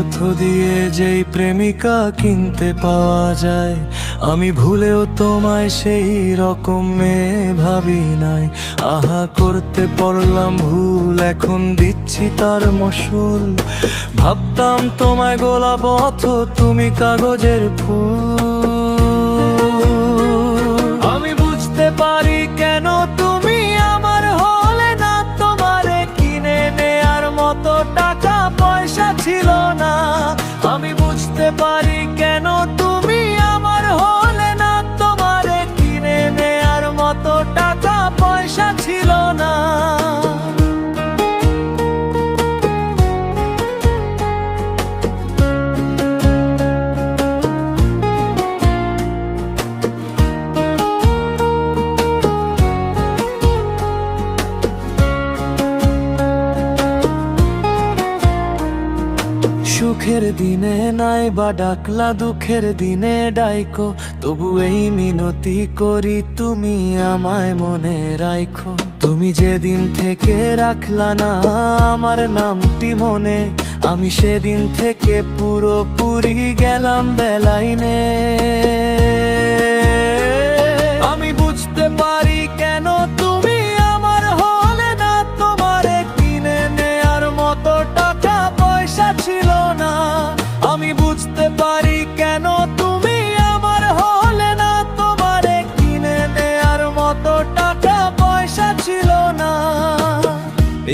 অর্থ দিয়ে যেই প্রেমিকা কিনতে পাওয়া যায়, আমি ভুলেও তোমায় সেই রকম মেয়ে ভাবি নাই। আহা করতে পারলাম ভুল, এখন দিচ্ছি তার মসুল। ভাবতাম তোমায় গোলাপ অথ তুমি কাগজের ফুল। আমি বুঝতে পারি কেন তুমি আমার হলে না, তোমারে কিনে নেয়ার মতো টাকা পয়সা ছিল না। আমি বুঝতে পারি কেন তুমি আমার হলে না, তোমারে কিনে নেয়ার মতো টাকা পয়সা ছিল না। সুখের দিনে নাই বা ডাকলা, দুঃখের দিনে ডাইকো, তবু এই মিনতি করি তুমি আমায় মনে রাখো। তুমি যেদিন থেকে রাখলা না আমার নামটি মনে, আমি সেদিন থেকে পুরোপুরি গেলাম বেলাইনে। আমি বুঝতে পারি কেন তুমি আমার হলে না, তোমারে কিনে নেয়ার মতো টাকা পয়সা ছিল না। আমি বুঝতে পারি কেন তুমি আমার হলে না, তোমারে কিনে নেয়ার মতো টাকা পয়সা ছিল না।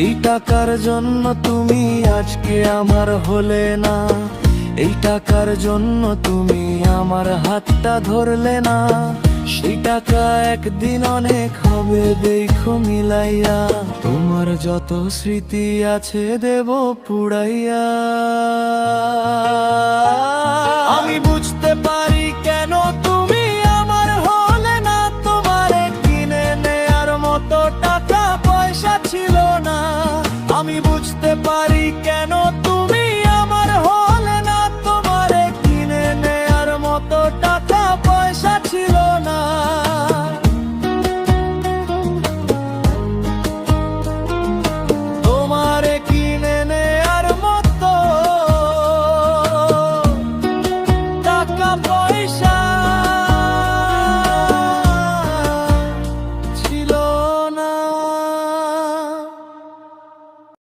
এই টাকার জন্য তুমি আজকে আমার হলে না, এই টাকার জন্য তুমি আমার হাতটা ধরলে না। সেই টাকা একদিন অনেক হবে দেখো মিলাইয়া, তোমার যত স্মৃতি আছে দেব পুড়াইয়া। আমি বুঝতে পারি কেন তুমি আমার হলে না, তোমারে কিনে নেয়ার মতো টাকা পয়সা ছিল না। আমি বুঝতে পারি কেন তুমি আমার হলে না, তোমারে কিনে নেয়ার মতো টাকা পয়সা ছিল না। তোমারে কিনে নেয়ার মতো টাকা পয়সা